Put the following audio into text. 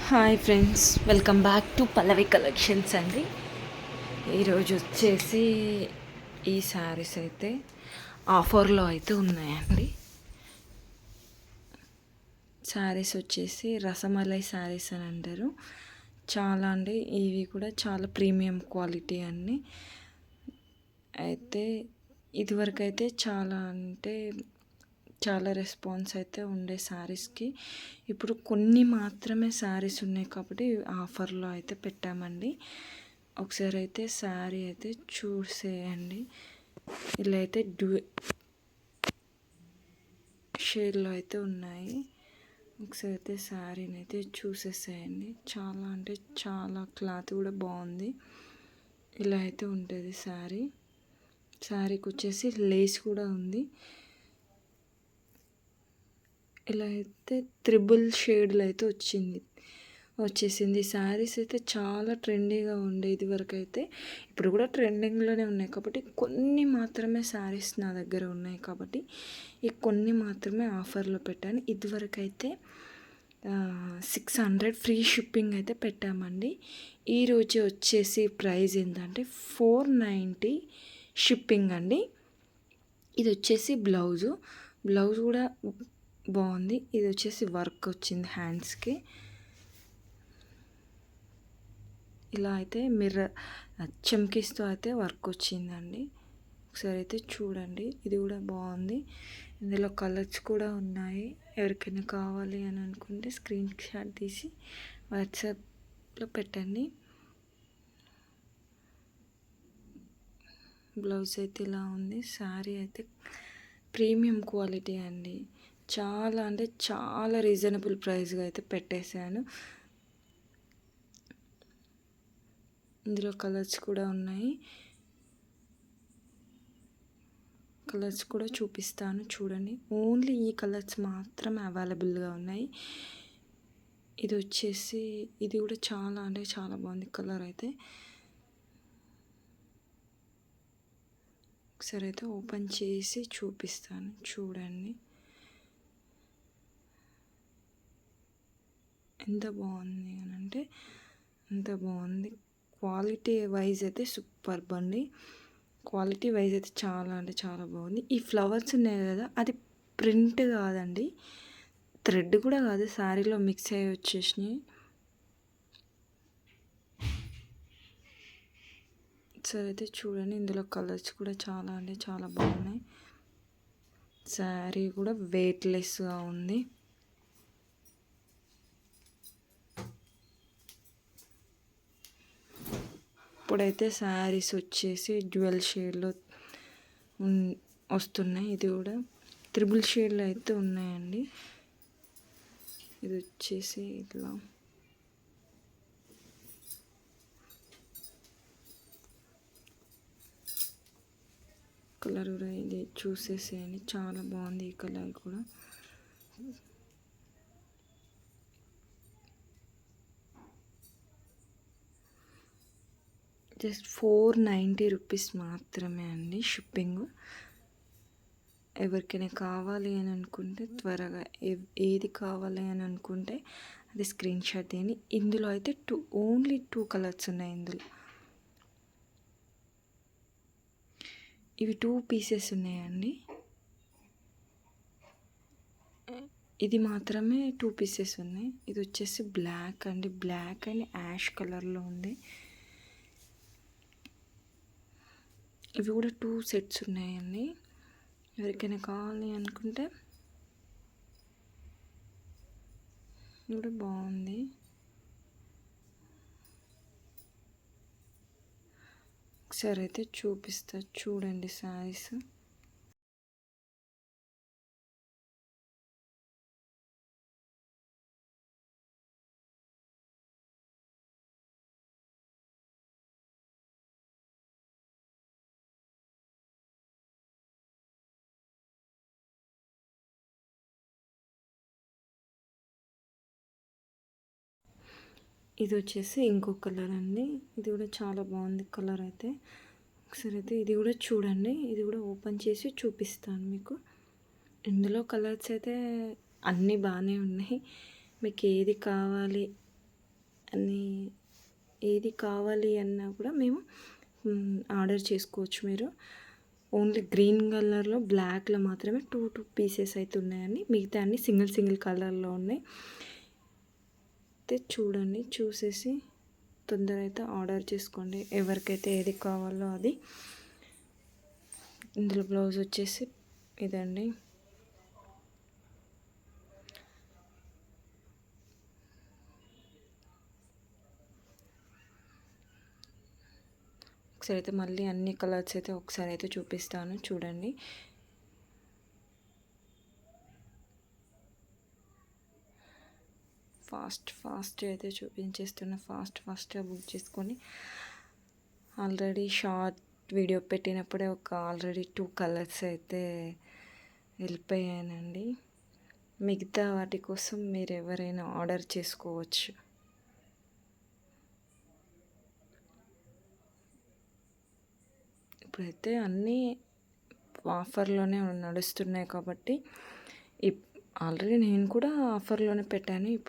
Hi friends, welcome back to Pallavi collections అండి. ఈరోజు వచ్చేసి ఈ శారీస్ అయితే ఆఫర్లో అయితే ఉన్నాయండి. శారీస్ వచ్చేసి రసమలై శారీస్ అని అంటారు. చాలా అండి, ఇవి కూడా చాలా ప్రీమియం క్వాలిటీ అన్నీ. అయితే ఇదివరకు అయితే చాలా అంటే చాలా రెస్పాన్స్ అయితే ఉండే శారీస్కి. ఇప్పుడు కొన్ని మాత్రమే శారీస్ ఉన్నాయి కాబట్టి ఆఫర్లో అయితే పెట్టామండి. ఒకసారి అయితే శారీ అయితే చూసేయండి. ఇలా అయితే షేడ్లో అయితే ఉన్నాయి. ఒకసారి అయితే శారీని అయితే చూసేసేయండి. చాలా అంటే చాలా క్లాత్ కూడా బాగుంది. ఇలా అయితే ఉంటుంది శారీ. శారీకి వచ్చేసి లేస్ కూడా ఉంది. ఇలా అయితే త్రిబుల్ షేడ్లో అయితే వచ్చేసింది. శారీస్ అయితే చాలా ట్రెండీగా ఉండే ఇదివరకు అయితే. ఇప్పుడు కూడా ట్రెండింగ్లోనే ఉన్నాయి కాబట్టి కొన్ని మాత్రమే శారీస్ నా దగ్గర ఉన్నాయి కాబట్టి ఈ కొన్ని మాత్రమే ఆఫర్లో పెట్టాను. ఇదివరకు అయితే 600 ఫ్రీ షిప్పింగ్ అయితే పెట్టామండి. ఈరోజు వచ్చేసి ప్రైస్ ఏంటంటే 490 షిప్పింగ్ అండి. ఇది వచ్చేసి బ్లౌజ్ కూడా బాగుంది. ఇది వచ్చేసి వర్క్ వచ్చింది హ్యాండ్స్కి. ఇలా అయితే మిర్రర్ చమ్కీస్తో అయితే వర్క్ వచ్చిందండి. ఒకసారి అయితే చూడండి. ఇది కూడా బాగుంది. ఇందులో కలర్స్ కూడా ఉన్నాయి. ఎవరికైనా కావాలి అని అనుకుంటే స్క్రీన్ షాట్ తీసి వాట్సాప్లో పెట్టండి. బ్లౌజ్ అయితే ఇలా ఉంది. శారీ అయితే ప్రీమియం క్వాలిటీ అండి. చాలా అంటే చాలా రీజనబుల్ ప్రైస్గా అయితే పెట్టేశాను. ఇందులో కలర్స్ కూడా ఉన్నాయి. కలర్స్ కూడా చూపిస్తాను చూడండి. ఓన్లీ ఈ కలర్స్ మాత్రమే అవైలబుల్గా ఉన్నాయి. ఇది వచ్చేసి ఇది కూడా చాలా అంటే చాలా బాగుంది కలర్ అయితే. ఒకసారి అయితే ఓపెన్ చేసి చూపిస్తాను చూడండి. ఎంత బాగుంది అని అంటే అంత బాగుంది. క్వాలిటీ వైజ్ అయితే సూపర్ అండి. క్వాలిటీ వైజ్ అయితే చాలా అంటే చాలా బాగుంది. ఈ ఫ్లవర్స్ ఉన్నాయి కదా, అది ప్రింట్ కాదండి, థ్రెడ్ కూడా కాదు, శారీలో మిక్స్ అయ్యి వచ్చేసినాయి. సరే అయితే చూడండి. ఇందులో కలర్స్ కూడా చాలా అంటే చాలా బాగున్నాయి. శారీ కూడా వెయిట్లెస్గా ఉంది. ఇప్పుడైతే శారీస్ వచ్చేసి డ్యూయల్ షేడ్లో వస్తున్నాయి. ఇది కూడా త్రిబుల్ షేడ్లో అయితే ఉన్నాయండి. ఇది వచ్చేసి ఇట్లా కలర్ కూడా ఇది చూసేసేయండి. చాలా బాగుంది ఈ కలర్ కూడా. జస్ట్ 490 రూపీస్ మాత్రమే అండి షిప్పింగ్. ఎవరికైనా కావాలి అని అనుకుంటే త్వరగా ఏది కావాలి అని అనుకుంటే అది స్క్రీన్ షాట్ తీయండి. ఇందులో అయితే ఓన్లీ 2 కలర్స్ ఉన్నాయి. ఇందులో ఇవి 2 పీసెస్ ఉన్నాయండి. ఇది మాత్రమే 2 పీసెస్ ఉన్నాయి. ఇది వచ్చేసి బ్లాక్ అండి. బ్లాక్ అండ్ యాష్ కలర్లో ఉంది. ఇవి కూడా 2 సెట్స్ ఉన్నాయండి. ఎవరికైనా కావాలి అనుకుంటే ఇది కూడా బాగుంది. ఒకసారి అయితే చూపిస్తా చూడండి శారీస్. ఇది వచ్చేసి ఇంకో కలర్ అండి. ఇది కూడా చాలా బాగుంది కలర్ అయితే. ఒకసారి అయితే ఇది కూడా చూడండి. ఇది కూడా ఓపెన్ చేసి చూపిస్తాను మీకు. ఇందులో కలర్స్ అయితే అన్నీ బాగానే ఉన్నాయి. మీకు ఏది కావాలి అని ఏది కావాలి అన్నా కూడా మేము ఆర్డర్ చేసుకోవచ్చు మీరు. ఓన్లీ గ్రీన్ కలర్లో బ్లాక్లో మాత్రమే 2 పీసెస్ అయితే ఉన్నాయండి. మిగతా అన్ని సింగిల్ కలర్లో ఉన్నాయి. అయితే చూడండి, చూసేసి తొందర అయితే ఆర్డర్ చేసుకోండి ఎవరికైతే ఏది కావాలో అది. ఇందులో బ్లౌజ్ వచ్చేసి ఇదండి. ఒకసారి అయితే మళ్ళీ అన్ని కలర్స్ అయితే ఒకసారి అయితే చూపిస్తాను చూడండి. ఫాస్ట్ అయితే చూపించేస్తున్నా. ఫాస్ట్గా బుక్ చేసుకొని ఆల్రెడీ షార్ట్ వీడియో పెట్టినప్పుడే ఆల్రెడీ 2 కలర్స్ అయితే వెళ్ళిపోయానండి. మిగతా వాటి కోసం మీరు ఎవరైనా ఆర్డర్ చేసుకోవచ్చు. ఇప్పుడైతే అన్నీ ఆఫర్లోనే నడుస్తున్నాయి కాబట్టి ఆల్రెడీ నేను కూడా ఆఫర్లోనే పెట్టాను. ఇప్పుడు